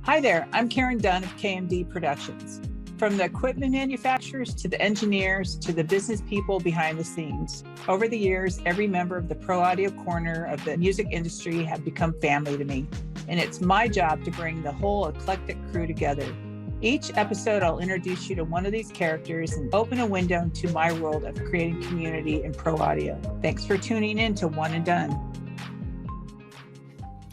Hi there, I'm Karen Dunn of KMD Productions. From the equipment manufacturers to the engineers to the business people behind the scenes. Over the years, every member of the Pro Audio Corner of the music industry have become family to me, and it's my job to bring the whole eclectic crew together. Each episode, I'll introduce you to one of these characters and open a window into my world of creating community in pro audio. Thanks for tuning in to One and Done.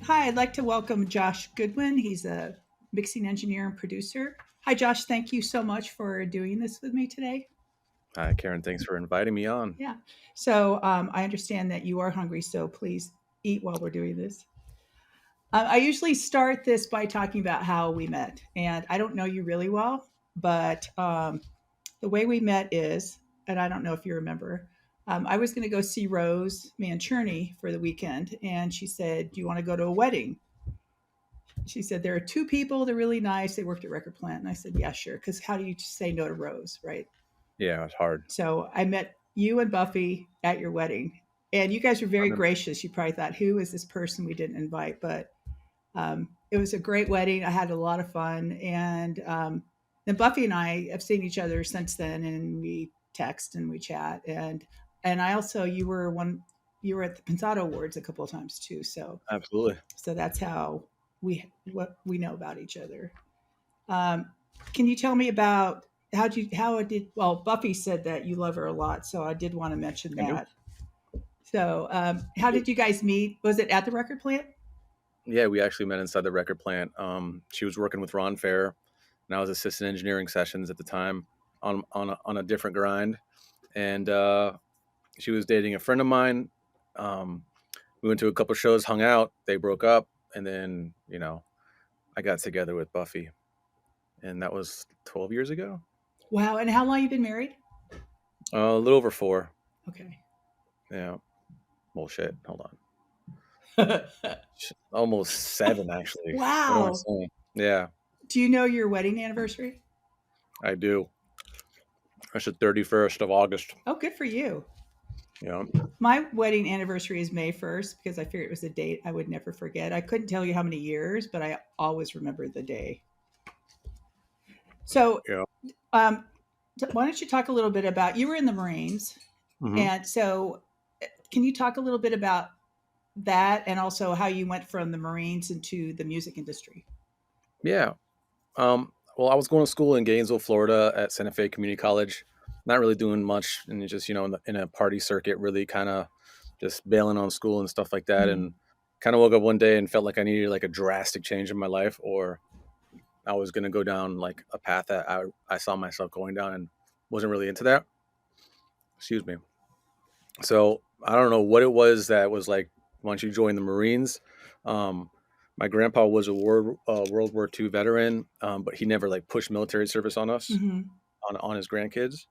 Hi, I'd like to welcome Josh Gudwin. He's a mixing engineer and producer. Hi, Josh. Thank you so much for doing this with me today. Hi, Karen. Thanks for inviting me on. Yeah. So I understand that you are hungry, so please eat while we're doing this. I usually start this by talking about how we met. And I don't know you really well, but the way we met is, and I don't know if you remember, I was going to go see Rose Mancherney for the weekend. And she said, "Do you want to go to a wedding?" She said, "There are two people. They're really nice. They worked at Record Plant." And I said, "Yeah, sure." Because how do you say no to Rose, right? Yeah, it's hard. So I met you and Buffy at your wedding. And you guys were very remember. gracious. You probably thought, who is this person we didn't invite? But it was a great wedding. I had a lot of fun. And then Buffy and I have seen each other since then. And we text and we chat. And I also, you were at the Pensado Awards a couple of times too. So Absolutely. that's how what we know about each other. Can you tell me about well, Buffy said that you love her a lot, so I did want to mention I do. that. So how did you guys meet? Was it at the record plant? Yeah, we actually met inside the record plant. She was working with Ron Fair, and I was assistant engineering sessions at the time on a different grind. And she was dating a friend of mine. We went to a couple shows, hung out. They broke up, and then I got together with Buffy, and that was 12 years ago. Wow. And how long you been married? A little over 4. Okay. Yeah. Well, shit. Hold on. Almost 7, actually. What am I Wow. saying? Yeah, Do you know your wedding anniversary? I do. It's the 31st of August. Oh, good for you. Yeah. My wedding anniversary is May 1st because I figured it was a date I would never forget. I couldn't tell you how many years, but I always remember the day. So, Yeah. why don't you talk a little bit about, you were in the Marines, Hmm. and so can you talk a little bit about that and also how you went from the Marines into the music industry? Yeah. Well, I was going to school in Gainesville, Florida at Santa Fe Community College. Not really doing much, and just in a party circuit, really kind of just bailing on school and stuff like that. Mm-hmm. And kind of woke up one day and felt like I needed like a drastic change in my life, or I was going to go down like a path that I saw myself going down, and wasn't really into that. Excuse me. So I don't know what it was that was like once you join the Marines. Um, my grandpa was a World War II veteran, but he never like pushed military service on us, Mm-hmm. on his grandkids.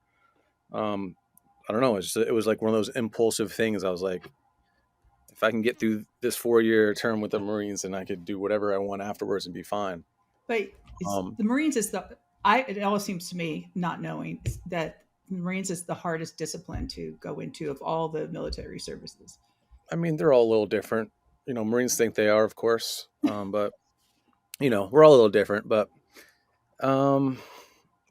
Um, I don't know. It was like one of those impulsive things. I was like, if I can get through this 4-year term with the Marines, then I could do whatever I want afterwards and be fine. But Um, the Marines is it always seems to me, not knowing, that the Marines is the hardest discipline to go into of all the military services. I mean, they're all a little different. Marines think they are, of course, but we're all a little different. But um,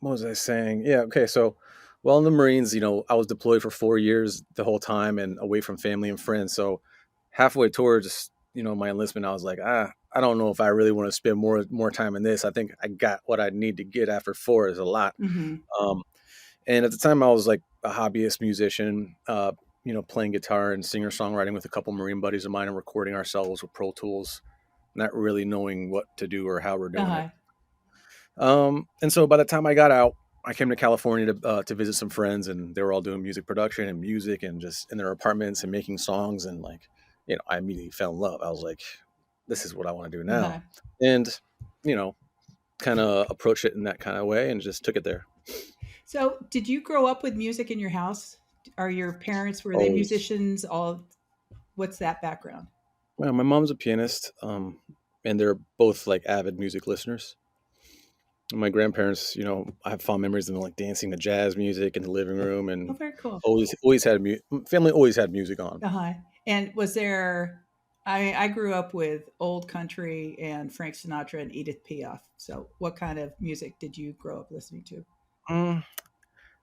what was I saying? Yeah, okay. So, well, in the Marines, I was deployed for 4 years the whole time and away from family and friends. So, halfway towards, my enlistment, I was like, I don't know if I really want to spend more time in this. I think I got what I need to get after 4 is a lot. Mm-hmm. Um, and at the time, I was like a hobbyist musician, playing guitar and singer songwriting with a couple Marine buddies of mine and recording ourselves with Pro Tools, not really knowing what to do or how we're doing it. Uh-huh. And so by the time I got out, I came to California to visit some friends, and they were all doing music production and music and just in their apartments and making songs. And like, I immediately fell in love. I was like, this is what I want to do now. Uh-huh. And, kind of approach it in that kind of way and just took it there. So, did you grow up with music in your house? Are your parents, were they Always. musicians? What's that background? Well, my mom's a pianist, and they're both like avid music listeners. My grandparents, I have fond memories of them like dancing to jazz music in the living room, Oh, and very cool. always had family always had music on. Uh-huh. And was there I grew up with old country and Frank Sinatra and Edith Piaf. So, what kind of music did you grow up listening to? Mm,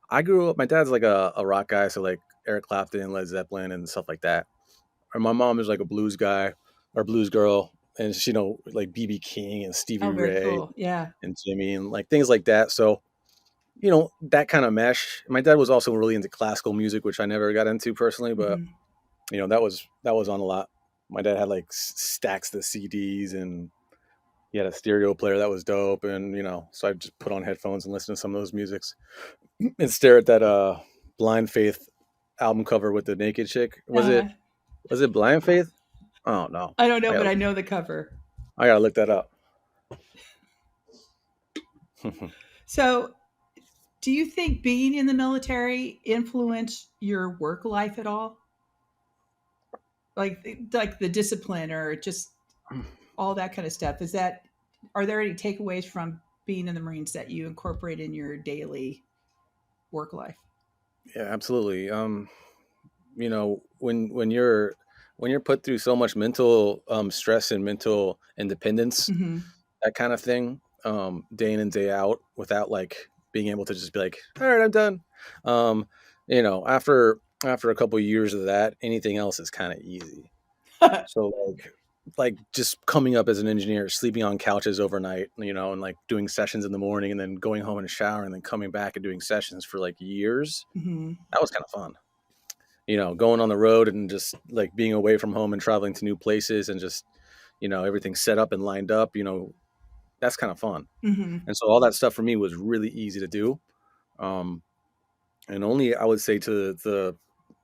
I grew up. My dad's like a rock guy, so like Eric Clapton, Led Zeppelin, and stuff like that. And my mom is like a blues guy or blues girl, and she know like BB King and Stevie Oh, very Ray cool. Yeah. and Jimmy and like things like that. So that kind of mesh. My dad was also really into classical music, which I never got into personally, but Hmm. that was on a lot. My dad had like stacks of CDs, and he had a stereo player that was dope, and so I just put on headphones and listen to some of those musics and stare at that Blind Faith album cover with the naked chick. Uh, Was it Blind Faith? Oh no. I don't know, I but gotta I know the cover. I gotta look that up. So, do you think being in the military influenced your work life at all? Like the discipline or just all that kind of stuff. Is that Are there any takeaways from being in the Marines that you incorporate in your daily work life? Yeah, absolutely. When you're put through so much mental stress and mental independence, Hmm. that kind of thing, day in and day out, without like being able to just be like, all right, I'm done. Um, after a couple of years of that, anything else is kind of easy. So like just coming up as an engineer, sleeping on couches overnight, and like doing sessions in the morning and then going home and shower and then coming back and doing sessions for like years. Hmm. That was kind of fun. Going on the road and just like being away from home and traveling to new places and just, everything set up and lined up, that's kind of fun. Hmm. And so all that stuff for me was really easy to do. Um, and only I would say to the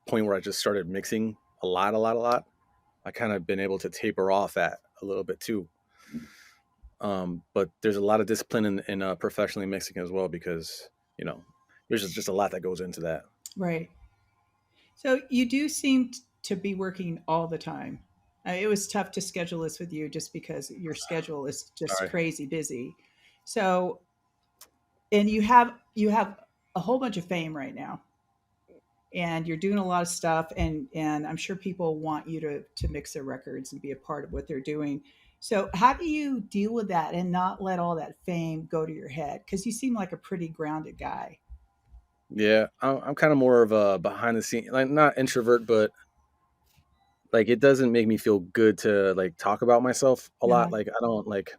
point where I just started mixing a lot, I kind of been able to taper off that a little bit too. But there's a lot of discipline in professionally mixing as well because, you know, there's just a lot that goes into that. Right. So you do seem to be working all the time. It was tough to schedule this with you just because your schedule is just Sorry. crazy busy. So, and you have a whole bunch of fame right now, and you're doing a lot of stuff, and I'm sure people want you to mix their records and be a part of what they're doing. So, how do you deal with that and not let all that fame go to your head? Because you seem like a pretty grounded guy. Yeah, I'm kind of more of a behind the scene, like not introvert, but like it doesn't make me feel good to like talk about myself a lot. Uh-huh. Like I don't like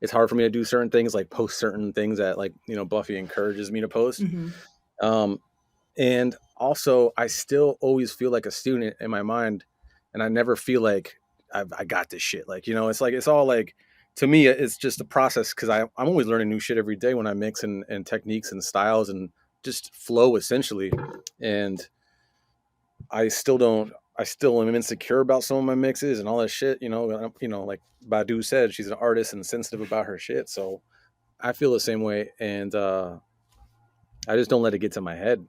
it's hard for me to do certain things, like post certain things that like Buffy encourages me to post. Hmm. Um, and also I still always feel like a student in my mind, and I never feel like I got this shit. Like it's like it's all like to me it's just a process because I'm always learning new shit every day when I mix and techniques and styles and just flow essentially. And I still don't. I still am insecure about some of my mixes and all that shit. Like Badu said, she's an artist and sensitive about her shit. So I feel the same way, and I just don't let it get to my head.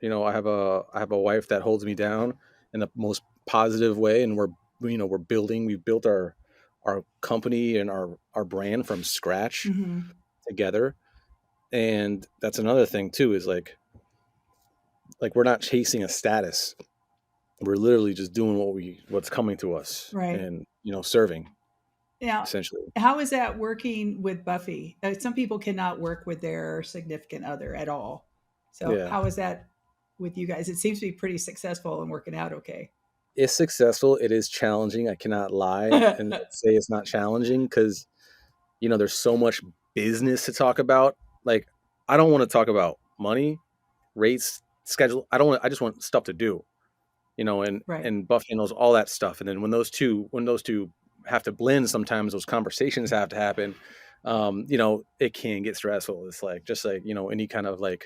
I have a wife that holds me down in the most positive way, and we're building. We've built our company and our brand from scratch Hmm. together, and that's another thing too. Is like we're not chasing a status. We're literally just doing what's coming to us Right. and serving Now, essentially. how is that working with Buffy? Some people cannot work with their significant other at all. So, Yeah, how is that with you guys? It seems to be pretty successful and working out okay. it's successful. It is challenging. I cannot lie and say it's not challenging because there's so much business to talk about. Like I don't want to talk about money, rates, schedule. I just want stuff to do. And Right. and Buffy knows all that stuff. And then when those two have to blend, sometimes those conversations have to happen. It can get stressful. It's like just like any kind of like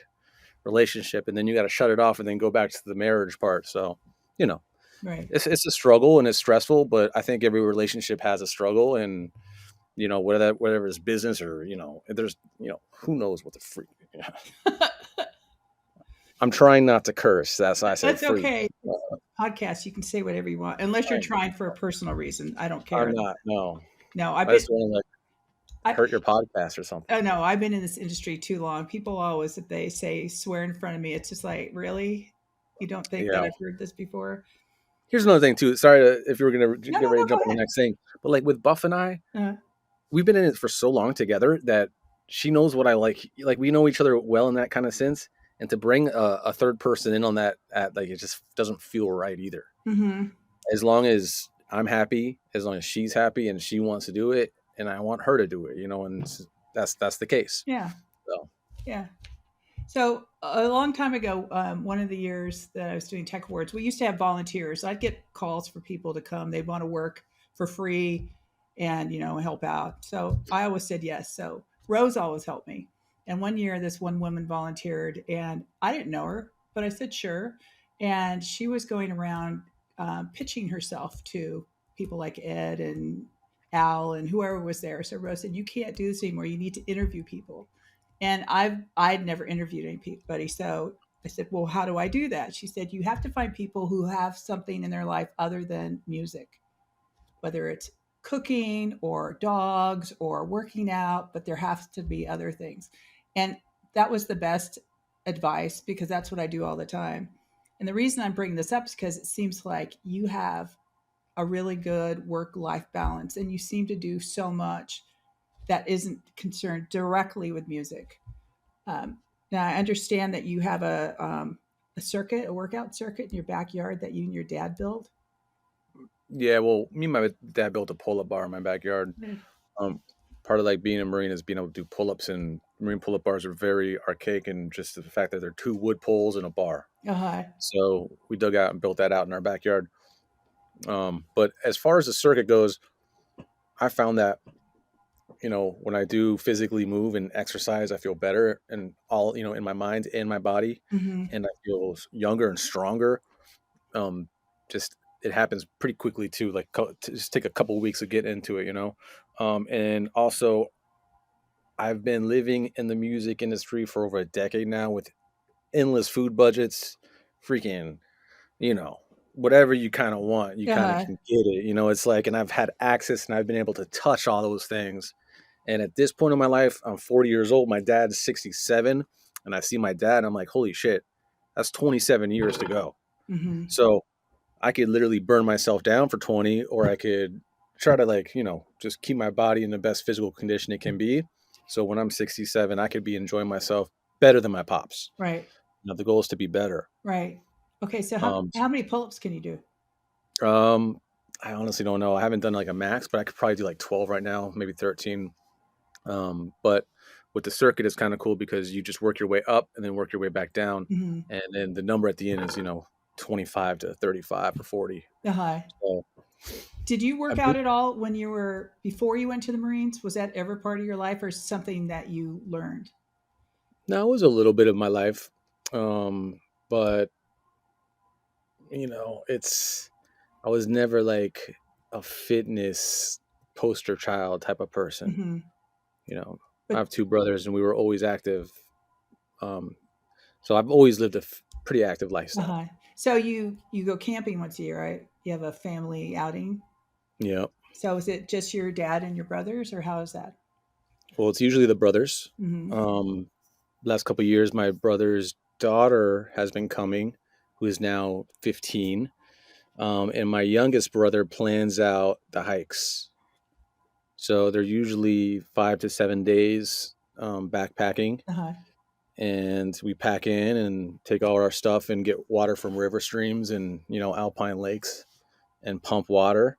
relationship, and then you got to shut it off and then go back to the marriage part. So you know Right. it's a struggle and it's stressful, but I think every relationship has a struggle. And whether it's business or there's who knows what the freak. Yeah. I'm trying not to curse. That's why I said That's freak. okay. Podcast, you can say whatever you want, unless you're I know. trying for a personal reason. I don't I'm care. not. No, No, I just want to like I, hurt your podcast or something. oh no, I've been in this industry too long. People always, if they say swear in front of me, it's just like, really? You don't think that Yeah. I've heard this before? here's another thing too. Sorry if you were gonna No, get no, ready no. to Go jump on the ahead. next thing, but like with Buff and I, Uh, we've been in it for so long together that she knows what I like. Like we know each other well in that kind of sense, and to bring a third person in on that, at like it just doesn't feel right either. mm-hmm. As long as I'm happy, as long as she's happy and she wants to do it, and I want her to do it, and that's the case. Yeah, So yeah. So a long time ago, one of the years that I was doing tech awards, we used to have volunteers. I'd get calls for people to come. They'd want to work for free and help out. So I always said yes. So Rose always helped me. And one year, this one woman volunteered, and I didn't know her, but I said sure. And she was going around pitching herself to people like Ed and Al and whoever was there. So Rose said, "You can't do this anymore. You need to interview people." And I'd never interviewed anybody, so I said, "Well, how do I do that?" She said, "You have to find people who have something in their life other than music, whether it's cooking or dogs or working out, but there has to be other things." And that was the best advice because that's what I do all the time. And the reason I'm bringing this up is because it seems like you have a really good work life balance and you seem to do so much that isn't concerned directly with music. Now I understand that you have a circuit, a workout circuit in your backyard that you and your dad built. yeah, well, me and my dad built a pull-up bar in my backyard. Um, Part of like being a Marine is being able to do pull-ups, and Marine pull-up bars are very archaic, and just the fact that they're two wood poles and a bar. Uh-huh. So we dug out and built that out in our backyard. But as far as the circuit goes, I found that when I do physically move and exercise, I feel better, and all in my mind and my body, Mm-hmm. and I feel younger and stronger. Um, just it happens pretty quickly too. Like just take a couple of weeks to get into it. And also I've been living in the music industry for over a decade now with endless food budgets, freaking, you know, whatever you kind of want, you kind of Uh-huh. can get it. It's like, and I've had access and I've been able to touch all those things. And at this point in my life, I'm 40 years old. My dad's 67. And I see my dad and I'm like, holy shit, that's 27 years to go. Mm-hmm. So I could literally burn myself down for 20, or I could try to just keep my body in the best physical condition it can be. So when I'm 67, I could be enjoying myself better than my pops. Right. The goal is to be better. Right. Okay, so how Um, how many pull-ups can you do? um, I honestly don't know. I haven't done like a max, but I could probably do like 12 right now, maybe 13. But with the circuit, it's kind of cool because you just work your way up and then work your way back down. Mm-hmm. And then the number at the end is, 25 to 35 or 40. Uh-huh. So Did you I work out at all when you were before you went to the Marines? Was that ever part of your life or something that you learned? No, it was a little bit of my life. But it's I was never like a fitness poster child type of person. Mm-hmm. You know, I But have two brothers and we were always active. Um, so I've always lived a pretty active lifestyle. uh-huh. So you go camping once a year, right? You have a family outing. Yeah. So is it just your dad and your brothers, or how is that? Well, it's usually the brothers. Mm-hmm. Um, Last couple of years, my brother's daughter has been coming, who is now 15. And my youngest brother plans out the hikes. So they're usually 5 to 7 days backpacking, Uh-huh. and we pack in and take all our stuff and get water from river streams and alpine lakes and pump water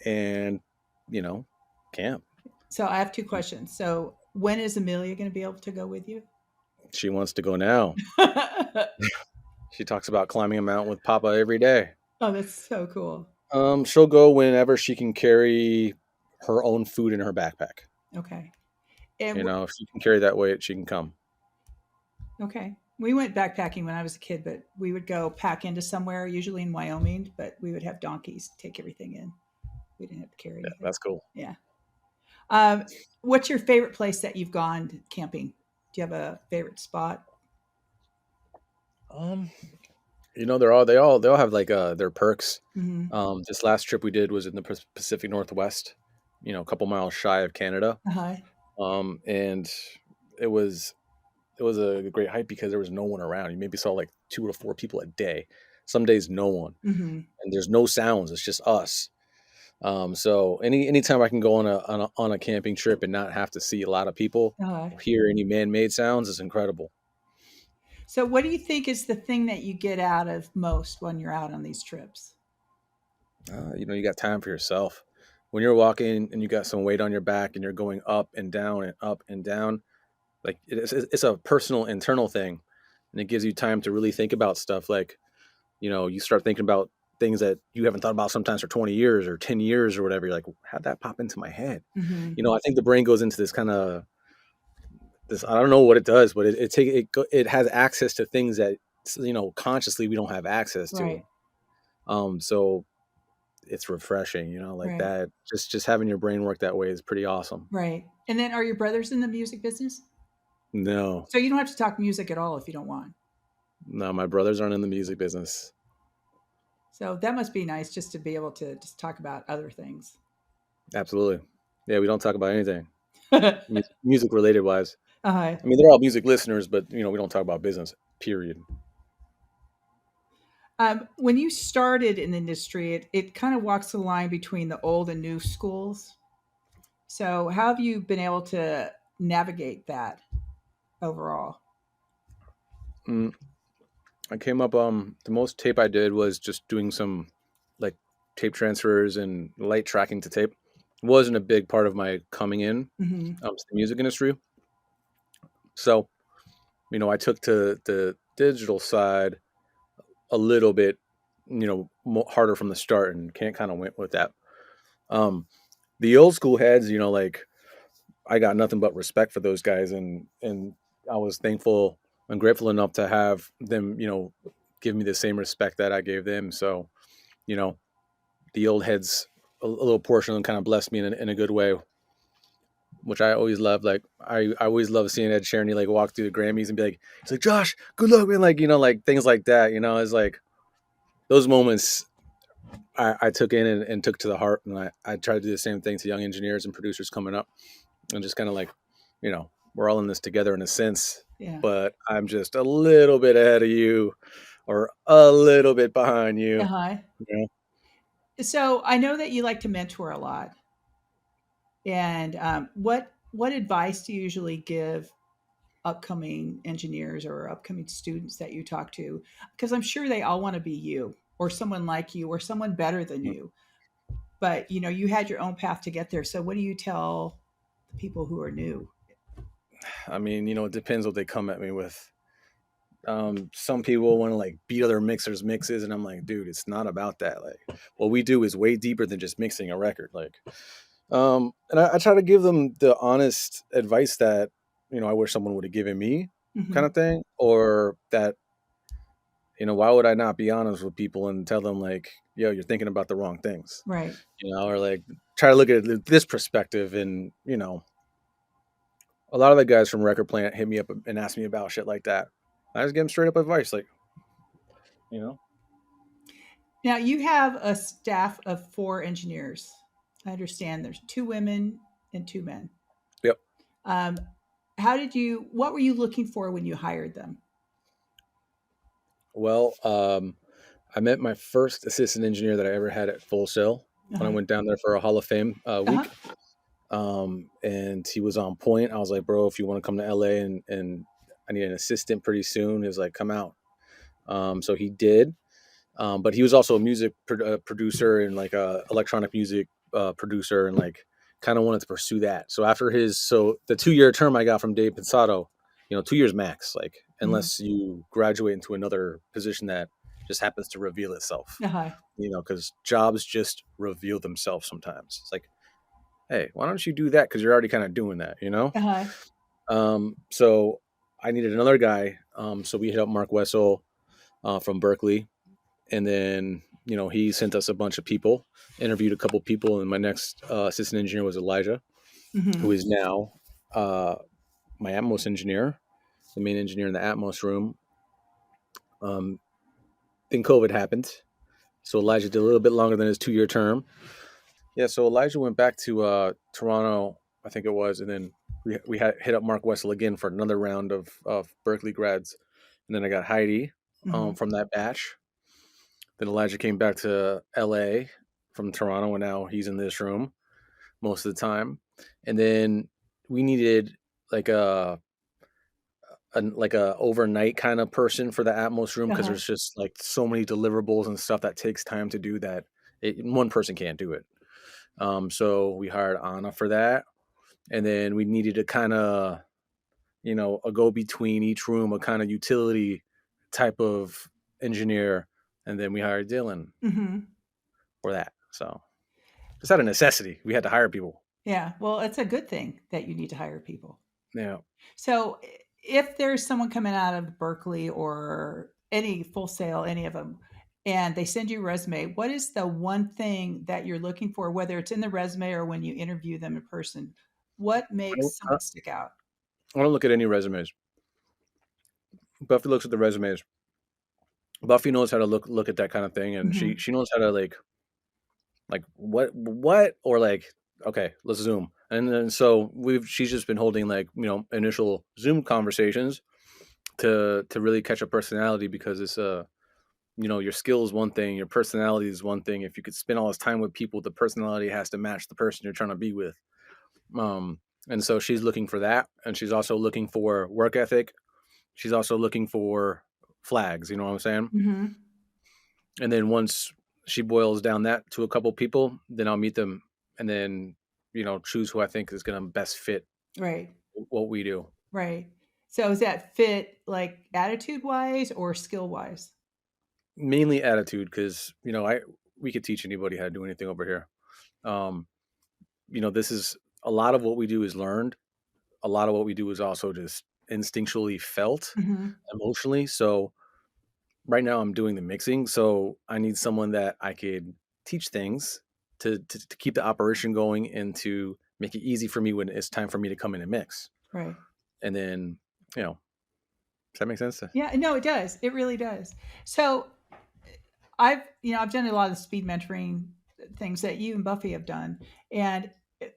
and you know camp. So I have two questions. So when is Amelia going to be able to go with you? She wants to go now. She talks about climbing a mountain with Papa every day. Oh, that's so cool. She'll go whenever she can carry her own food in her backpack. Okay. And If she can carry that weight, she can come. okay. We went backpacking when I was a kid, but we would go pack into somewhere, usually in Wyoming, but we would have donkeys take everything in. We didn't have to carry Yeah, anything. that's cool. Yeah. Um, what's your favorite place that you've gone camping? Do you have a favorite spot? Um, they all have like their perks. Mm-hmm. This last trip we did was in the Pacific Northwest, a couple miles shy of Canada. Uh-huh. And it was a great hike because there was no one around. You maybe saw like 2 or 4 people a day. Some days no one, Mm-hmm. and there's no sounds. It's just us. So anytime I can go on a camping trip and not have to see a lot of people Uh, or hear any man-made sounds is incredible. so, what do you think is the thing that you get out of most when you're out on these trips? You got time for yourself. When you're walking and you got some weight on your back and you're going up and down and up and down, like it's a personal internal thing, and it gives you time to really think about stuff. Like, you start thinking about things that you haven't thought about sometimes for 20 years or 10 years or whatever. You're like, how'd that pop into my head? Mm-hmm. I think the brain goes into this kind of this. I don't know what it does, but it has access to things that consciously we don't have access to. Right, So it's refreshing, like right, that. Just having your brain work that way is pretty awesome. right. And then, are your brothers in the music business? No, So you don't have to talk music at all if you don't want. no, my brothers aren't in the music business. So that must be nice just to be able to just talk about other things. Absolutely. Yeah, we don't talk about anything uh, music related wise. I mean, they're all music listeners, but we don't talk about business. Period. when you started in the industry, it kind of walks the line between the old and new schools. So how have you been able to navigate that overall? Mm, I came up. The most tape I did was just doing some like tape transfers and light tracking to tape. It wasn't a big part of my coming in Mm-hmm. to the music industry. So I took to the digital side a little bit, harder from the start, and can't kind of went with that. Um, the old school heads, like I got nothing but respect for those guys, and I was thankful and grateful enough to have them, give me the same respect that I gave them. So, you know, the old heads, a little portion of them kind of blessed me in a good way, which I always loved. Like I always love seeing Ed Sheeran like walk through the Grammys and be like, it's like Josh, good luck, man. Like like things like that. It's like those moments I took in and took to the heart, and I try to do the same thing to young engineers and producers coming up, and just kind of like, we're all in this together in a sense, Yeah. but I'm just a little bit ahead of you or a little bit behind you. Uh-huh. You know, So I know that you like to mentor a lot. And what advice do you usually give upcoming engineers or upcoming students that you talk to? Because I'm sure they all want to be you or someone like you or someone better than you. But you had your own path to get there. So what do you tell the people who are new? I mean, it depends what they come at me with. Some people want to like beat other mixers mixes, and I'm like, dude, it's not about that. Like, what we do is way deeper than just mixing a record. Like, and I try to give them the honest advice that I wish someone would have given me, kind Hmm. of thing, or that why would I not be honest with people and tell them like, yo, you're thinking about the wrong things, Right. or like try to look at this perspective, and a lot of the guys from Record Plant hit me up and ask me about shit like that. I just give them straight up advice, like, you know, Now you have a staff of 4 engineers. I understand there's 2 women and 2 men. yep. Um, what were you looking for when you hired them? Well, I met my first assistant engineer that I ever had at Full Sail when I Uh-huh. went down there for a Hall of Fame Uh-huh. week. And he was on point. I was like, bro, if you want to come to LA and I need an assistant pretty soon, he was like, come out. So he did. But he was also a music producer and like a electronic music producer, and like kind of wanted to pursue that. So the 2 year term I got from Dave Pizzato, 2 years max, like Mhm. unless you graduate into another position that just happens to reveal itself, Uh-huh. because jobs just reveal themselves sometimes. It's like, hey, why don't you do that? Because you're already kind of doing that. Uh-huh. So I needed another guy. So we hit up Mark Wessel from Berkeley, and then he sent us a bunch of people, interviewed a couple people, and my next assistant engineer was Elijah, who Mhm. is now my Atmos engineer, the main engineer in the Atmos room. um, then COVID happened, so Elijah did a little bit longer than his 2 year term. Yeah, so Elijah went back to Toronto, I think it was, and then we had hit up Mark Wessel again for another round of Berkeley grads, and then I got Heidi Mhm. from that batch. Then Elijah came back to LA from Toronto, and now he's in this room most of the time. And then we needed like a overnight kind of person for the Atmos room because Uh-huh. there's just like so many deliverables and stuff that takes time to do that one person can't do it. So we hired Anna for that, and then we needed a kind of a go between each room, a kind of utility type of engineer, and then we hired Dylan Hmm. for that. So just out of necessity, we had to hire people. Yeah. Well, it's a good thing that you need to hire people. Yeah. So if there's someone coming out of Berkeley or any Full Sail, any of them, and they send you a resume, what is the one thing that you're looking for, whether it's in the resume or when you interview them in person? What I makes don't, I someone stick out? I don't look at any resumes. Buffy looks at the resumes. Buffy knows how to look at that kind of thing, and she Hmm. she knows how to like what or like okay, let's zoom. And then so she's just been holding like initial Zoom conversations to really catch a personality because it's your skill is one thing, your personality is one thing. If you could spend all this time with people, the personality has to match the person you're trying to be with. Um, and so she's looking for that, and she's also looking for work ethic. She's also looking for flags. You know what I'm saying? Hmm. And then once she boils down that to a couple people, then I'll meet them, and then choose who I think is going to best fit Right. what we do. Right. So is that fit like attitude wise or skill wise? Mainly attitude, because I we could teach anybody how to do anything over here. Um, this is a lot of what we do is learned. A lot of what we do is also just instinctually felt Hmm. emotionally. So right now I'm doing the mixing, so I need someone that I could teach things to keep the operation going and to make it easy for me when it's time for me to come in and mix. Right. And then, does that make sense? Yeah, no, it does. It really does. So I've done a lot of the speed mentoring things that you and Buffy have done. And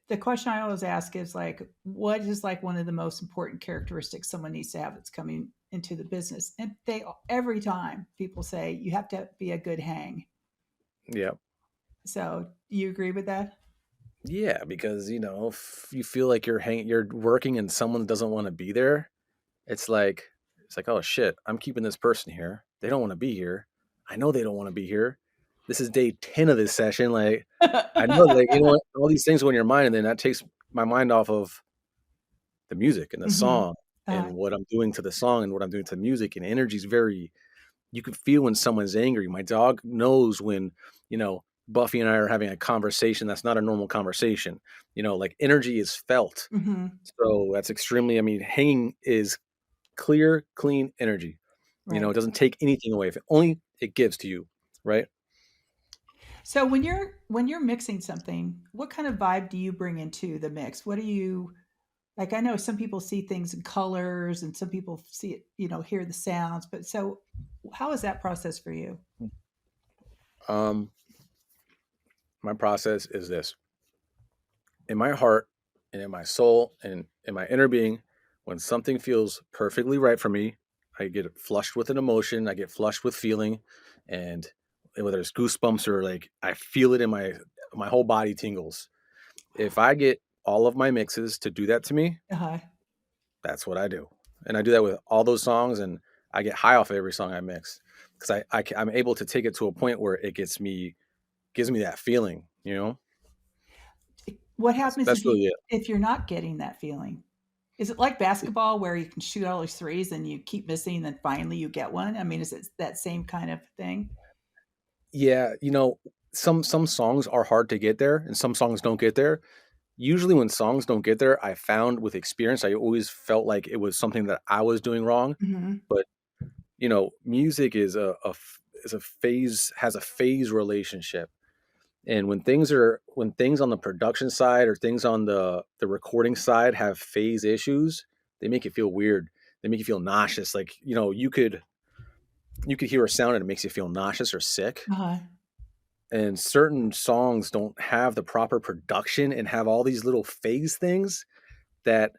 the question I always ask is like, what is like one of the most important characteristics someone needs to have that's coming into the business? And they every time people say you have to be a good hang. Yeah. So you agree with that? Yeah, because if you feel like you're working and someone doesn't want to be there, it's like, oh shit, I'm keeping this person here. They don't want to be here. I know they don't want to be here. This is day 10 of this session. Like, I know, like, what, all these things go in your mind, and then that takes my mind off of the music and the Hmm. song and what I'm doing to the song and what I'm doing to the music. And energy is very, you can feel when someone's angry. My dog knows when, Buffy and I are having a conversation that's not a normal conversation. Like energy is felt. Hmm. So that's extremely, I mean, hanging is clear, clean energy. It Right. doesn't take anything away. If it only it gives to you, right? So when you're mixing something, what kind of vibe do you bring into the mix? What do you like? I know some people see things in colors and some people see it, hear the sounds, but so how is that process for you? Um, my process is this: in my heart and in my soul and in my inner being, when something feels perfectly right for me, I get flushed with an emotion, I get flushed with feeling, and whether it's goosebumps or like I feel it in my whole body tingles. If I get all of my mixes to do that to me, Uh-huh. that's what I do. And I do that with all those songs, and I get high off every song I mix because I'm able to take it to a point where it gives me that feeling. What That's happens that's really it. if you're not getting that feeling? Is it like basketball where you can shoot all these threes and you keep missing and then finally you get one? I mean, is it that same kind of thing? Yeah, some songs are hard to get there, and some songs don't get there. Usually, when songs don't get there, I found with experience, I always felt like it was something that I was doing wrong. Mhm. But music is is a phase has a phase relationship. And when things on the production side or things on the recording side have phase issues, they make it feel weird. They make you feel nauseous. Like, you could hear a sound and it makes you feel nauseous or sick. Uh-huh. And certain songs don't have the proper production and have all these little phase things that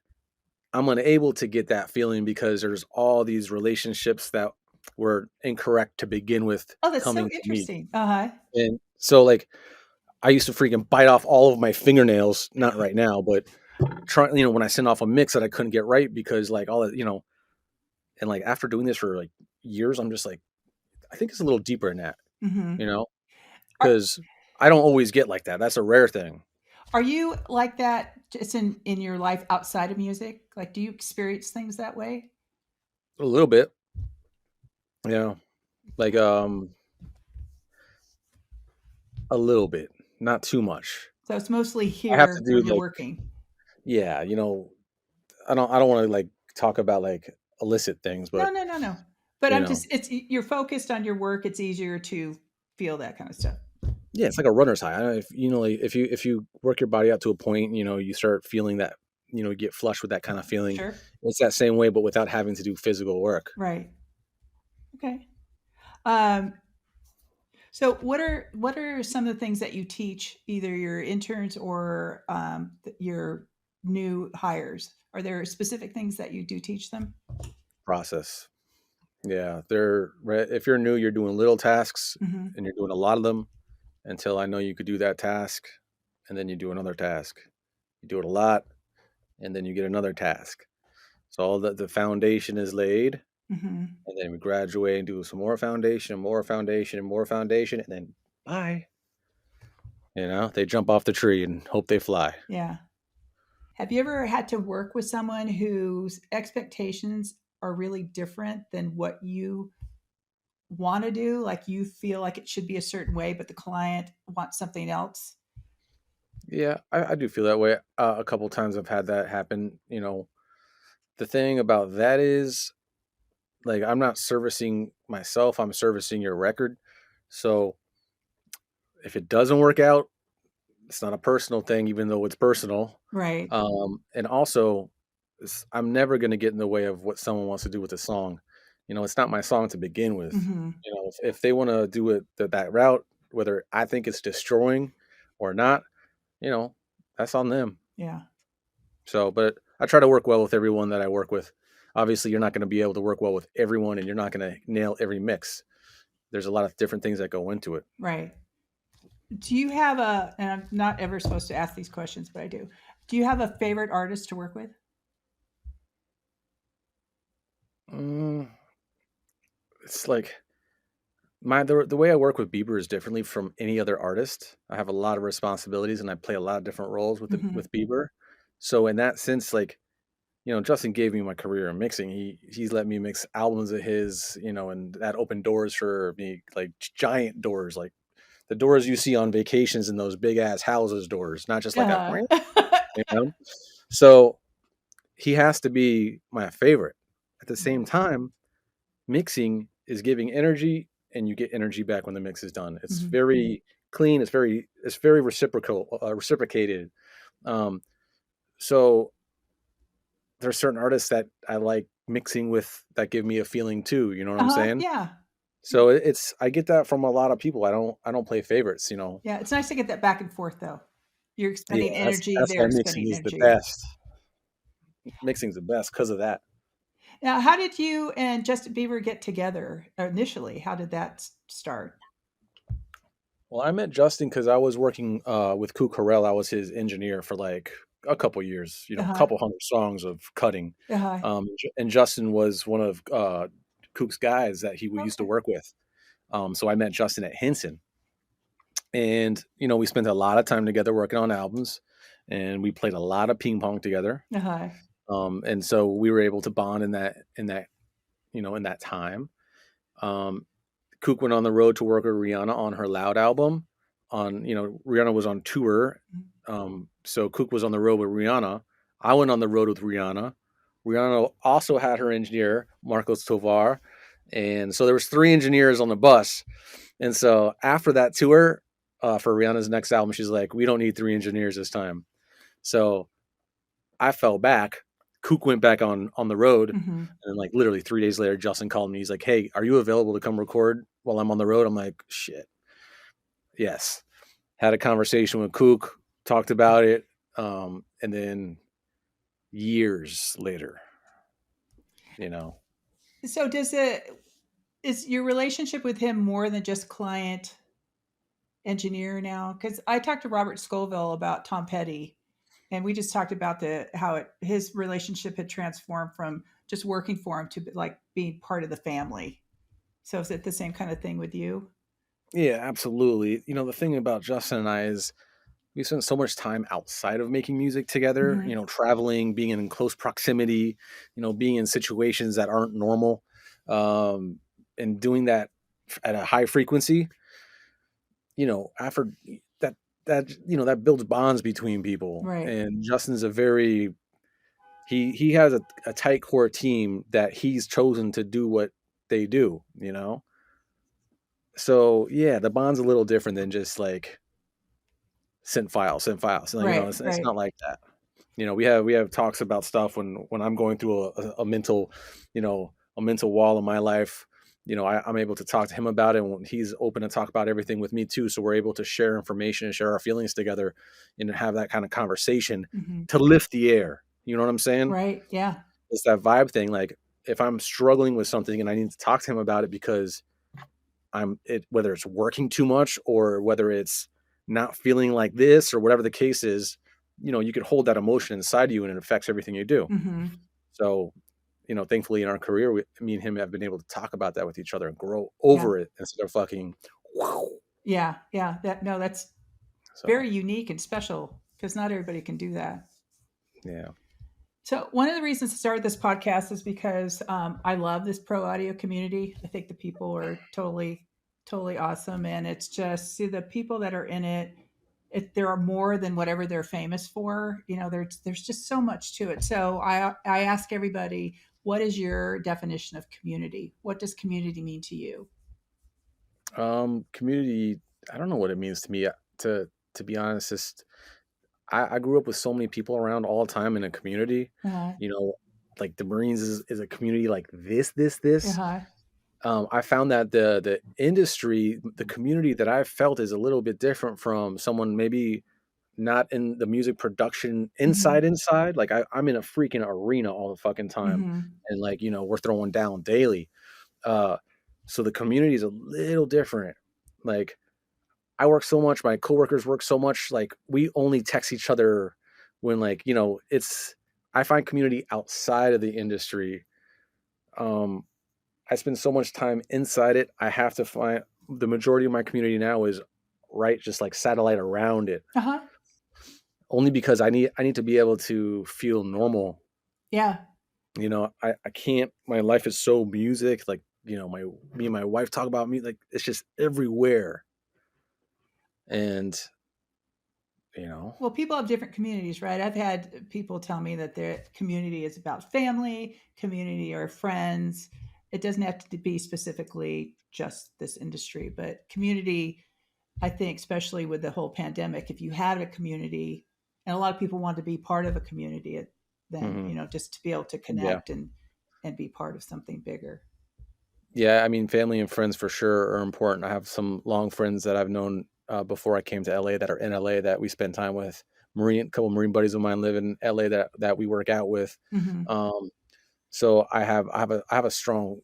I'm unable to get that feeling because there's all these relationships that were incorrect to begin with Oh, that's so coming to me. interesting. Uh-huh. And so like I used to freaking bite off all of my fingernails, not right now, but trying, when I sent off a mix that I couldn't get right because like all that, and like after doing this for like years, I'm just like, I think it's a little deeper than that, you Mhm. know, Are because I don't always get like that. That's a rare thing. are you like that just in your life outside of music? Like, do you experience things that way? A little bit, yeah, like a little bit, not too much. So it's mostly I have to here do when you're like, working. yeah, I don't want to like talk about like illicit things, No, but no, no, no. But you I'm know, just it's you're focused on your work, it's easier to feel that kind of stuff. yeah, it's like a runner's high. I don't know if like, if you work your body out to a point, you start feeling that, you get flushed with that kind of feeling. Sure. It's that same way, but without having to do physical work. Right. Okay. Um, so what are some of the things that you teach either your interns or your new hires? Are there specific things that you do teach them? Process. Yeah, if you're new, you're doing little tasks Hmm. and you're doing a lot of them until I know you could do that task, and then you do another task. You do it a lot, and then you get another task. So all the foundation is laid, Hmm. and then we graduate and do some more foundation, and more foundation, and more foundation, and then bye. They jump off the tree and hope they fly. Yeah. Have you ever had to work with someone whose expectations are really different than what you want to do? Like you feel like it should be a certain way, but the client wants something else? Yeah, I do feel that way. A couple times I've had that happen. The thing about that is, like, I'm not servicing myself, I'm servicing your record. So if it doesn't work out, it's not a personal thing, even though it's personal. Right. And also, I'm never going to get in the way of what someone wants to do with a song. It's not my song to begin with. Hmm. If they want to do it that route, whether I think it's destroying or not, you know, that's on them. Yeah. So, but I try to work well with everyone that I work with. Obviously, you're not going to be able to work well with everyone, and you're not going to nail every mix. There's a lot of different things that go into it. Right. Do you have and I'm not ever supposed to ask these questions, but I do. Do you have a favorite artist to work with? Mm, it's like the way I work with Bieber is differently from any other artist. I have a lot of responsibilities, and I play a lot of different roles Hmm. with Bieber. So in that sense, like, Justin gave me my career in mixing. He's let me mix albums of his, and that opened doors for me, like giant doors, like the doors you see on vacations in those big ass houses doors, not just like a, Uh-huh. you know. So he has to be my favorite. At the same Right. time, mixing is giving energy, and you get energy back when the mix is done. It's Hmm. very clean. It's very reciprocated. Um, so there's certain artists that I like mixing with that give me a feeling too. You know what I'm Uh-huh. saying? Yeah. So it's I get that from a lot of people. I don't play favorites. Yeah. It's nice to get that back and forth, though. You're Yeah, expending that's energy, that's why they're mixing expending is the energy. best. Mixing's the best because of that. Now, how did you and Justin Bieber get together initially? How did that start? Well, I met Justin because I was working with Kook Harrell. I was his engineer for like a couple years, a Uh-huh. couple hundred songs of cutting. Uh-huh. And Justin was one of Kook's guys that he used to Okay. work with. So I met Justin at Henson, and we spent a lot of time together working on albums, and we played a lot of ping pong together. Uh-huh. And so we were able to bond in that time. Um, Kook went on the road to work with Rihanna on her Loud album. Rihanna was on tour, so Kook was on the road with Rihanna. I went on the road with Rihanna. Rihanna also had her engineer Marcos Tovar, and so there was three engineers on the bus. And so after that tour, for Rihanna's next album, she's like, "We don't need three engineers this time." So I fell back. Kook went back on the road, and Hmm. then like literally 3 days later, Justin called me. He's like, "Hey, are you available to come record while I'm on the road?" I'm like, "Shit, yes." Had a conversation with Kook, talked about it, and then years later, you know, So does it? Is your relationship with him more than just client engineer now? Because I talked to Robert Scoville about Tom Petty, and we just talked about the how his relationship had transformed from just working for him to like being part of the family. So is it the same kind of thing with you? Yeah, absolutely. The thing about Justin and I is we spent so much time outside of making music together, Mm-hmm. traveling, being in close proximity, being in situations that aren't normal, um, and doing that at a high frequency. After that, that builds bonds between people. Right. And Justin's a very he has a tight core team that he's chosen to do what they do. So yeah, the bond's a little different than just like send files. Right. It's Right. not like that. We have talks about stuff when I'm going through a mental, a mental wall in my life. I'm able to talk to him about it, and he's open to talk about everything with me too. So we're able to share information and share our feelings together, and have that kind of conversation Mm-hmm. to lift the air. You know what I'm saying? Right. Yeah. It's that vibe thing. Like if I'm struggling with something and I need to talk to him about it because whether it's working too much or whether it's not feeling like this or whatever the case is, you could hold that emotion inside you and it affects everything you do. Mm-hmm. So, thankfully in our career, me and him have been able to talk about that with each other and grow Yeah. over it instead of fucking wow. Yeah. Yeah. That's So, very unique and special because not everybody can do that. yeah. So one of the reasons I started this podcast is because I love this pro audio community. I think the people are totally awesome, and it's just see the people that are in it. There are more than whatever they're famous for. There's just so much to it. So I ask everybody, what is your definition of community? What does community mean to you? Community, I don't know what it means to me. To be honest, just I grew up with so many people around all the time in a community. Uh You know, like the Marines is a community like this. huh. I found that the industry, the community that I've felt is a little bit different from someone maybe not in the music production Mm-hmm. inside. Like I'm in a freaking arena all the fucking time, Mm-hmm. and like we're throwing down daily. Uh, so the community is a little different. Like I work so much, my coworkers work so much. Like we only text each other when it's. I find community outside of the industry. Um, I spend so much time inside it. I have to find the majority of my community now is right, just like satellite around it. Uh huh. Only because I need to be able to feel normal. Yeah. I can't. My life is so music. Like my me and my wife talk about me. Like it's just everywhere, and you know. Well, people have different communities, right? I've had people tell me that their community is about family, community or friends. It doesn't have to be specifically just this industry, but community, I think, especially with the whole pandemic, if you had a community, and a lot of people want to be part of a community, then, Hmm. just to be able to Yeah. connect and be part of something bigger. Yeah, I mean, family and friends for sure are important. I have some long friends that I've known before I came to LA that are in LA that we spend time with. A couple Marine buddies of mine live in LA that we work out with. Hmm. Um, so I have a strong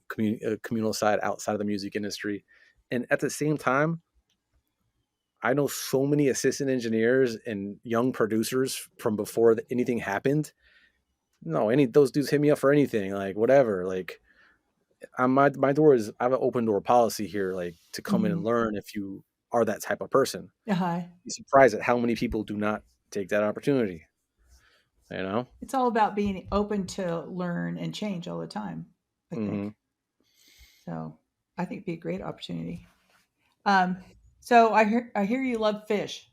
communal side outside of the music industry, and at the same time, I know so many assistant engineers and young producers from before anything happened. No, any those dudes hit me up for anything, like whatever, like my door is I have an open door policy here, like to come in and Hmm. learn if you are that type of person. Uh-huh. Be surprised at how many people do not take that opportunity. You know. It's all about being open to learn and change all the time, I Hmm. think. So I think it'd be a great opportunity. Um, so I hear you love fish.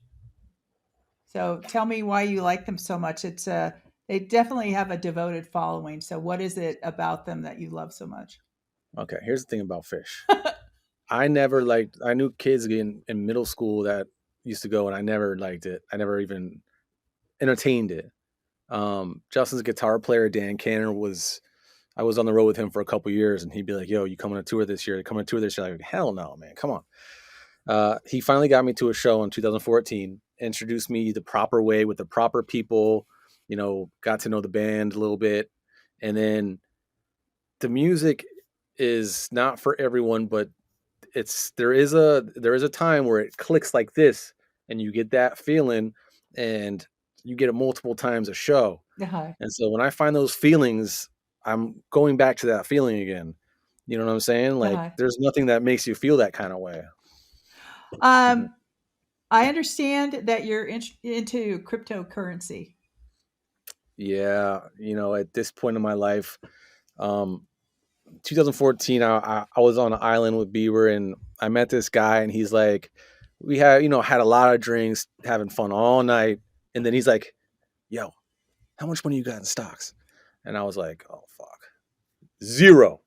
So tell me why you like them so much. They definitely have a devoted following. So what is it about them that you love so much? Okay, here's the thing about fish. I knew kids in middle school that used to go, and I never liked it. I never even entertained it. Justin's guitar player Dan Canner I was on the road with him for a couple years, and he'd be like, "Yo, you coming to tour this year? You coming to tour this year?" Like, hell no, man, come on. He finally got me to a show in 2014, introduced me the proper way with the proper people, got to know the band a little bit. And then the music, is not for everyone, but there is a time where it clicks like this, and you get that feeling, and you get it multiple times a show. Uh-huh. And so when I find those feelings, I'm going back to that feeling again. You know what I'm saying? Like Uh-huh. there's nothing that makes you feel that kind of way. Mhm. Um, I understand that you're into cryptocurrency. Yeah, at this point in my life, um, 2014, I was on an island with Bieber, and I met this guy, and he's like, we had a lot of drinks, having fun all night, and then he's like, "Yo, how much money you got in stocks?" And I was like, "Oh fuck, zero."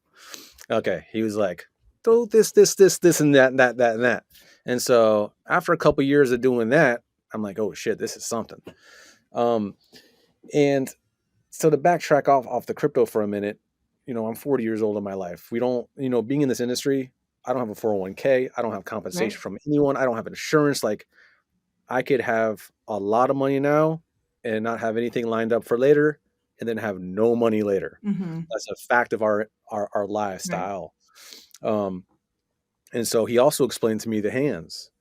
Okay, he was like, "Throw this, and that, and that." And so after a couple years of doing that, I'm like, "Oh shit, this is something." Um, and so to backtrack off the crypto for a minute, I'm 40 years old in my life. We don't, being in this industry, I don't have a 401k. I don't have compensation Right. from anyone. I don't have insurance. Like I could have a lot of money now and not have anything lined up for later, and then have no money later. Mm-hmm. That's a fact of our Right. lifestyle. Um, and so he also explained to me the hands.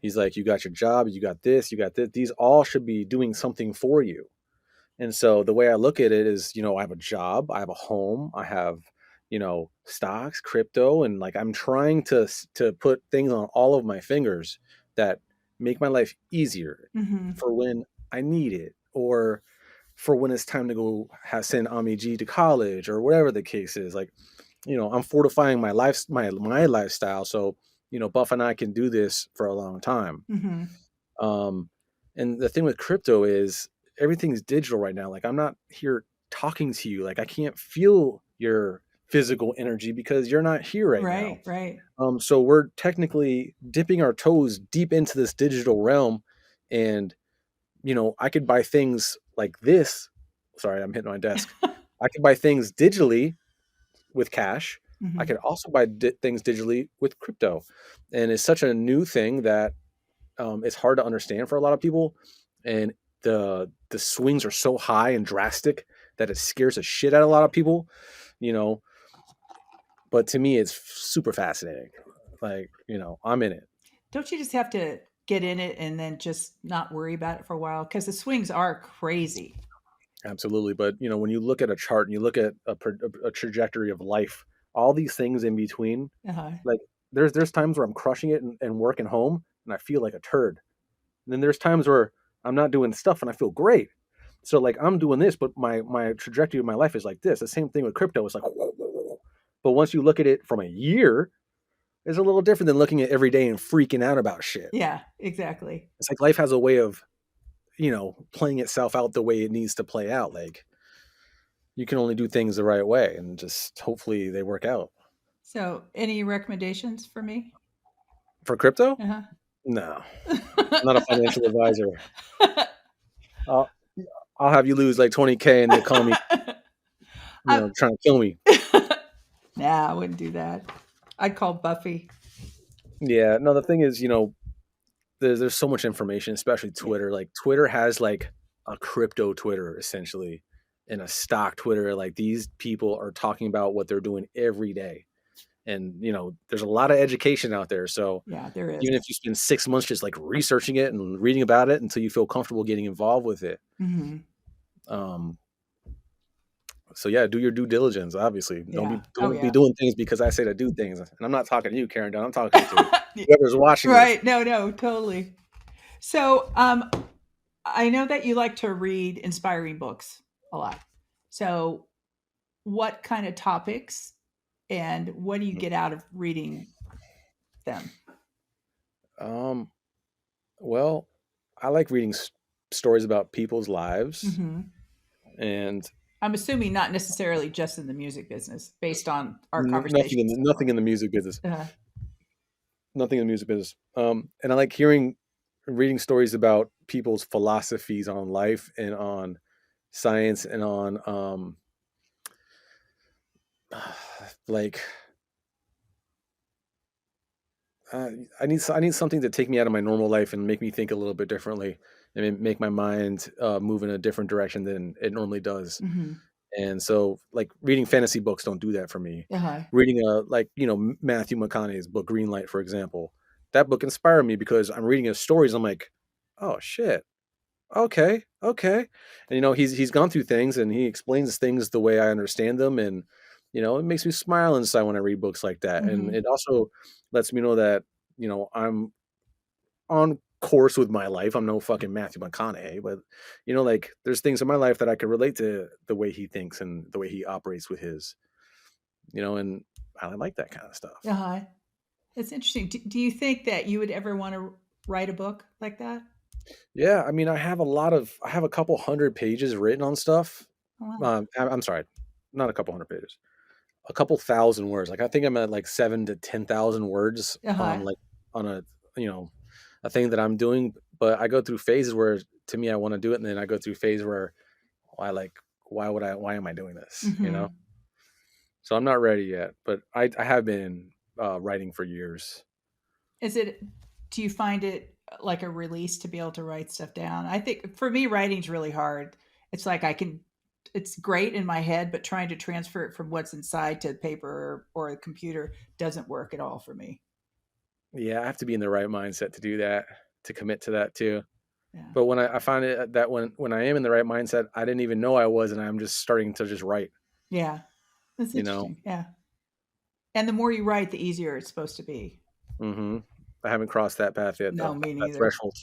He's like, you got your job, you got this, you got this. These all should be doing something for you. And so the way I look at it is, I have a job, I have a home, I have, stocks, crypto, and like I'm trying to put things on all of my fingers that make my life easier Mm-hmm. for when I need it, or for when it's time to go send Ami G to college, or whatever the case is. Like, I'm fortifying my lifestyle, so Buff and I can do this for a long time. Mm-hmm. Um, and the thing with crypto is everything's digital right now. Like I'm not here talking to you. Like I can't feel your physical energy because you're not here right now. Right. Right. So we're technically dipping our toes deep into this digital realm, and I could buy things like this. Sorry, I'm hitting my desk. I could buy things digitally with cash. I Mm-hmm. could also buy things digitally with crypto, and it's such a new thing that it's hard to understand for a lot of people, and the swings are so high and drastic that it scares the shit out of a lot of people, you know. But to me, it's super fascinating. Like, I'm in it. Don't you just have to get in it and then just not worry about it for a while? Because the swings are crazy. Absolutely. But when you look at a chart and you look at a trajectory of life, all these things in between, Uh-huh. like there's times where I'm crushing it and working home and I feel like a turd. And then there's times where I'm not doing stuff and I feel great. So like I'm doing this, but my trajectory of my life is like this. The same thing with crypto. It's like, but once you look at it from a year, it's a little different than looking at every day and freaking out about shit. Yeah, exactly. It's like life has a way of, playing itself out the way it needs to play out. Like you can only do things the right way, and just hopefully they work out. So, any recommendations for me? For crypto, Uh-huh. no, I'm not a financial advisor. I'll, I'll have you lose like 20K and they call me, I, trying to kill me. nah, I wouldn't do that. I'd call Buffy. Yeah, no, the thing is, there's so much information, especially Yeah. Twitter. Like Twitter has like a crypto Twitter essentially, and a stock Twitter. Like these people are talking about what they're doing every day. And there's a lot of education out there. So Yeah, there is. even if you spend 6 months just like researching it and reading about it until you feel comfortable getting involved with it. Mm-hmm. Um, so yeah, do your due diligence. Obviously, don't be Yeah. Oh, don't be yeah. doing things because I say to do things. And I'm not talking to you, Karen. I'm talking to whoever's watching this. Right. No, no, totally. So, I know that you like to read inspiring books a lot. So, what kind of topics and what do you get out of reading them? Um, well, I like reading stories about people's lives, Hmm. and I'm assuming not necessarily just in the music business, based on our nothing conversation in so nothing far. in the music business. Uh, Nothing in the music business. And I like reading stories about people's philosophies on life and on science and on like uh, I need something to take me out of my normal life and make me think a little bit differently and make my mind move in a different direction than it normally does. mhm. And so, like, reading fantasy books don't do that for me. Uh-huh. Reading like, Matthew McConaughey's book Greenlight, for example, that book inspired me because I'm reading his stories. I'm like, oh shit, okay, okay. And he's gone through things and he explains things the way I understand them, and it makes me smile inside when I read books like that. And Mhm. it also lets me know that I'm on course with my life. I'm no fucking Matthew McConaughey, but like, there's things in my life that I could relate to the way he thinks and the way he operates with his, and I like that kind of stuff. Uh-huh. That's interesting. Do you think that you would ever wanna write a book like that? Yeah, I mean, I have a couple hundred pages written on stuff. Oh, wow. I'm sorry, not a couple hundred pages, a couple thousand words. Like, I think I'm at like 7 to 10,000 words Uh-huh. on, like, on a you know a thing that I'm doing. But I go through phases where, to me, I want to do it, and then I go through phase where why am I doing this? Mhm. So I'm not ready yet, but I have been writing for years. Is it do you find it like a release to be able to write stuff down? I think for me, writing's really hard. It's like it's great in my head, but trying to transfer it from what's inside to paper or a computer doesn't work at all for me. Yeah, I have to be in the right mindset to do that, to commit to that too. Yeah. But I find it that when I am in the right mindset, I didn't even know I was, and I'm just starting to just write. Yeah. That's You know, interesting. Yeah. And the more you write, the easier it's supposed to be. hmm I haven't crossed that path yet, No, though. me That neither. threshold.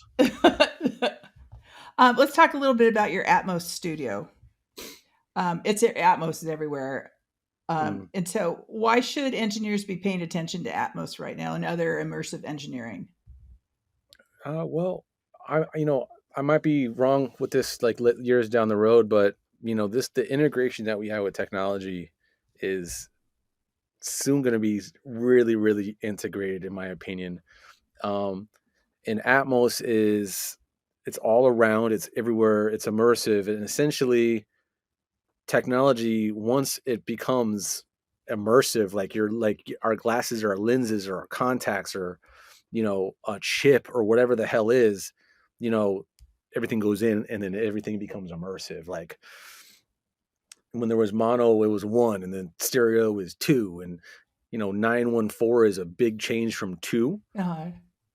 Let's talk a little bit about your Atmos studio. Atmos is everywhere. Mm. And so, why should engineers be paying attention to Atmos right now and other immersive engineering? Well, I might be wrong with this, like, years down the road, but the integration that we have with technology is soon going to be really, really integrated, in my opinion. Um, and Atmos it's all around, it's everywhere, it's immersive, and essentially technology, once it becomes immersive, like our glasses or our lenses or our contacts or a chip or whatever the hell is, you know, everything goes in and then everything becomes immersive. Like, when there was mono, it was one, and then stereo is two, and 914 is a big change from two. Uh,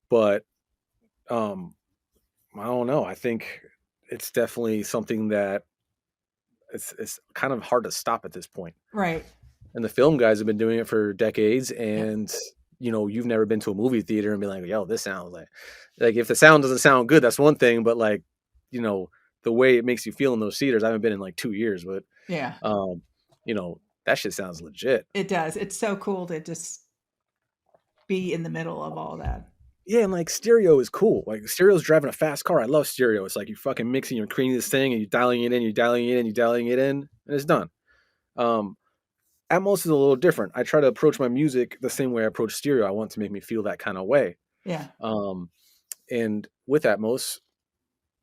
But um I don't know. I think it's definitely something that it's kind of hard to stop at this point. right. And the film guys have been doing it for decades, Yep. and you've never been to a movie theater and be like, "Yo, this sounds like if the sound doesn't sound good, that's one thing, but like, you know, the way it makes you feel in those theaters, I haven't been in like 2 years, but Yeah, um, that shit sounds legit." it does. It's so cool to just be in the middle of all that. Yeah, and like stereo is cool. Like, stereo's driving a fast car. I love stereo. It's like you're fucking mixing, you're creating this thing, and you're dialing it in, you're dialing it in, you're dialing it in, and it's done. Um, Atmos is a little different. I try to approach my music the same way I approach stereo. I want to make me feel that kind of way. Yeah. Um, and with Atmos,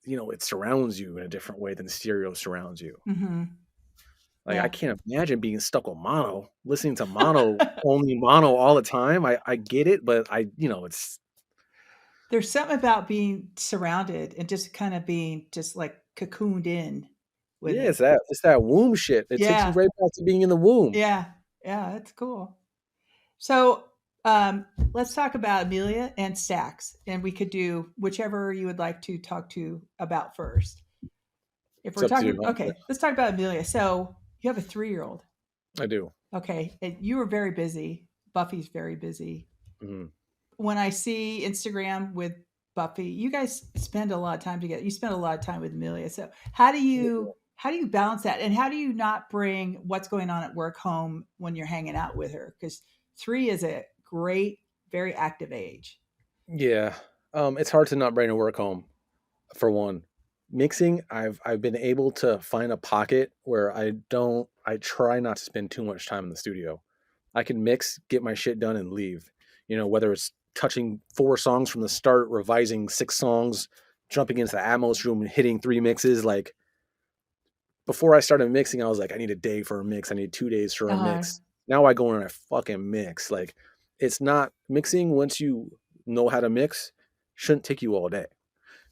it surrounds you in a different way than stereo surrounds you. Hmm. Like, I Yeah. can't imagine being stuck with mono, listening to mono, only mono all the time. I get it, but it's There's something about being surrounded and just kind of being just like cocooned in with yeah, it. it's that womb shit. It takes you Yeah. right back to being in the womb. Yeah. Yeah. That's cool. So um, let's talk about Amelia and Stacks, and we could do whichever you would like to talk to about first. If It's we're up to talking, you. okay, let's talk about Amelia. So you have a 3-year-old. I do. Okay. And you were very busy. Buffy's very busy. Mhm. When I see Instagram with Buffy, you guys spend a lot of time together. You spend a lot of time with Amelia. So how do you balance that? And how do you not bring what's going on at work home when you're hanging out with her? Because 3 is a great, very active age. Yeah. It's hard to not bring a work home, for one. Mixing, I've been able to find a pocket where I try not to spend too much time in the studio. I can mix, get my shit done, and leave. Whether it's touching 4 songs from the start, revising 6 songs, jumping into the Atmos room and hitting 3 mixes. Like, before I started mixing, I was like, I need a day for a mix. I need 2 days for a Uh, mix. Now I go in and I fucking mix. Like, it's not mixing, once you know how to mix, shouldn't take you all day.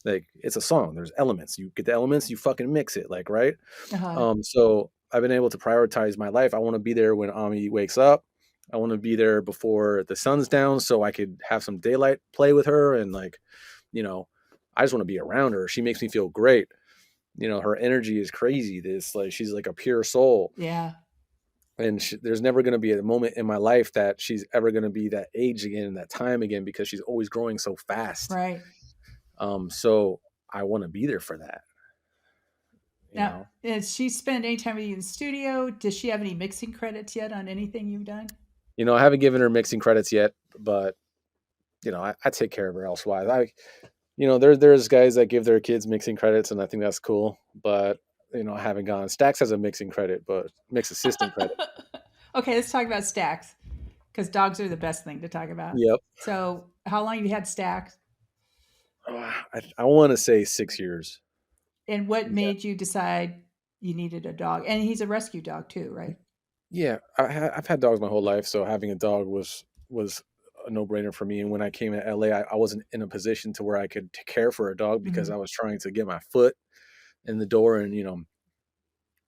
Like, it's a song. There's elements. You get the elements, you fucking mix it, like, right? uh, So I've been able to prioritize my life. I want to be there when Ami wakes up. I want to be there before the sun's down so I could have some daylight play with her. And like, you know, I just want to be around her. She makes me feel great. Her energy is crazy. This like she's like a pure soul, Yeah. and there's never going to be a moment in my life that she's ever going to be that age again, that time again, because she's always growing so fast. Right. So I want to be there for that. You Now, know, has she spent any time with you in the studio? Does she have any mixing credits yet on anything you've done? I haven't given her mixing credits yet, but I take care of her elsewise. There's guys that give their kids mixing credits, and I think that's cool. But I haven't gone. Stax has a mixing credit, but mix assistant credit. Okay, let's talk about stacks because dogs are the best thing to talk about. Yep. So, how long have you had stacks? I want to say 6 years. And what Yeah. made you decide you needed a dog? And he's a rescue dog too, right? Yeah, I've had dogs my whole life, so having a dog was a no brainer for me. And when I came to LA, I wasn't in a position to where I could care for a dog because Mhm. I was trying to get my foot in the door, and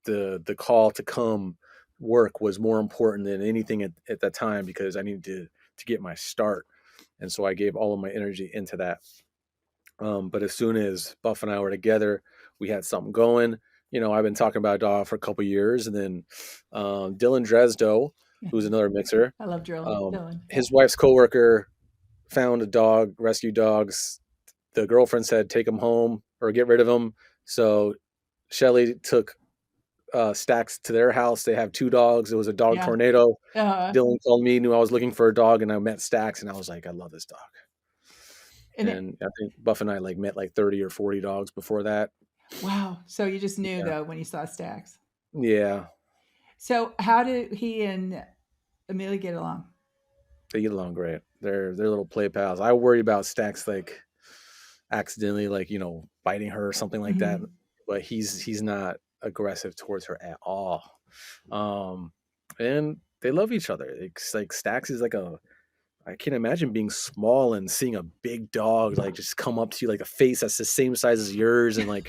the call to come work was more important than anything at that time because I needed to get my start, and so I gave all of my energy into that. But as soon as Buff and I were together, we had something going. I've been talking about a dog for a couple years, and then Dylan Dresdo, who's another mixer, I love um, Dylan. his wife's coworker found a dog, rescue dogs. The girlfriend said, "Take him home or get rid of him." So Shelly took Stacks to their house. They have two dogs. It was a dog Yeah. tornado. Uh, Dylan called me, knew I was looking for a dog, and I met Stacks, and I was like, I love this dog. and it, And I think Buff and I like met like 30 or 40 dogs before that. wow. So you just knew Yeah. though when you saw stacks. Yeah. So how did he and Amelia get along? They get along great. They're little play pals. I worry about Stacks like accidentally like, biting her or something like that. Mhm. But he's not aggressive towards her at all. And they love each other. It's like Stacks is like I can't imagine being small and seeing a big dog like just come up to you like a face that's the same size as yours, and like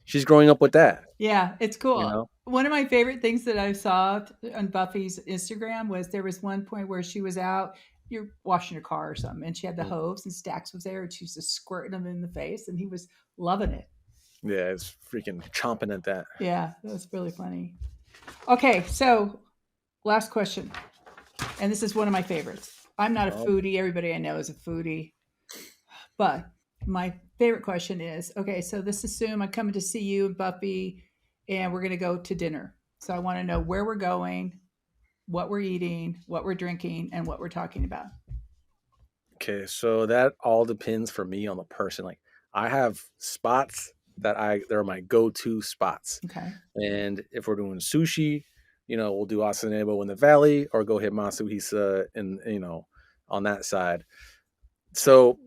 she's growing up with that, Yeah, it's you cool. know? One of my favorite things that I saw on Buffy's Instagram was there was one point where she was out, you're washing your car or something, and she had the Mm. hose and Stacks was there and she was just squirting him in the face and he was loving it. Yeah, it's freaking chomping at that. Yeah, that was really funny. Okay, so last question. And this is one of my favorites. I'm not a Oh, foodie. Everybody I know is a foodie. But my favorite question is okay, so let's assume I'm coming to see you and Buffy, and we're going to go to dinner. So I want to know where we're going, what we're eating, what we're drinking, and what we're talking about. okay, so that all depends for me on the person. Like I have spots they're my go-to spots. Okay. And if we're doing sushi, we'll do Asanebo in the valley or go hit Matsuhisa in, on that side. So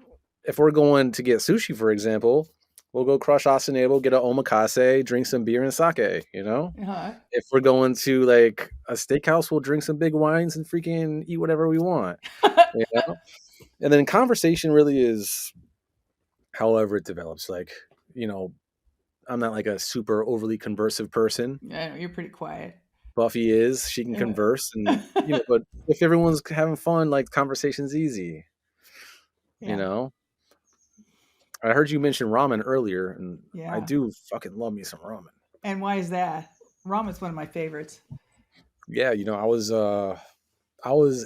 if we're going to get sushi, for example, we'll go crush Asanebo, get an omakase, drink some beer and sake. Uh-huh. If we're going to like a steakhouse, we'll drink some big wines and freaking eat whatever we want. You know? And then conversation really is however it develops. Like, I'm not like a super overly conversive person. I know, you're pretty quiet. Buffy is. She can Yeah. converse, and but if everyone's having fun, like conversation's easy. You Yeah. know. I heard you mention ramen earlier, and I Yeah. do fucking love me some ramen. And why is that? Ramen's one of my favorites. Yeah, I was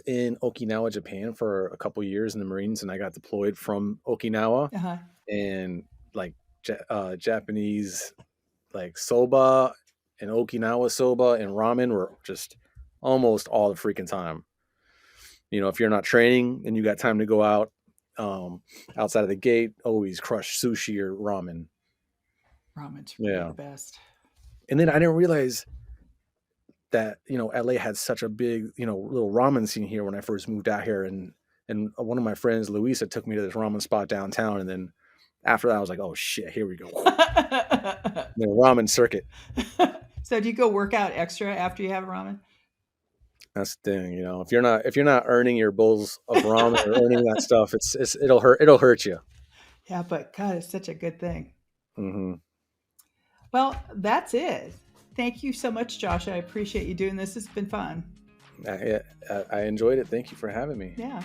in Okinawa, Japan for a couple years in the Marines, and I got deployed from Okinawa, Uh-huh. and like Japanese like soba and Okinawa soba and ramen were just almost all the freaking time. If you're not training and you got time to go out outside of the gate, always crush sushi or ramen. Ramen's really Yeah. the best. And then I didn't realize that, LA had such a big, little ramen scene here when I first moved out here. And one of my friends, Luisa, took me to this ramen spot downtown. And then after that, I was like, oh shit, here we go. The ramen circuit. So do you go work out extra after you have ramen? That's the thing, if you're not earning your bowls of ramen or earning that stuff, it'll hurt you. Yeah, but God, it's such a good thing. Hmm. Well, that's it. Thank you so much, Josh. I appreciate you doing this. It's been fun. I enjoyed it. Thank you for having me. Yeah.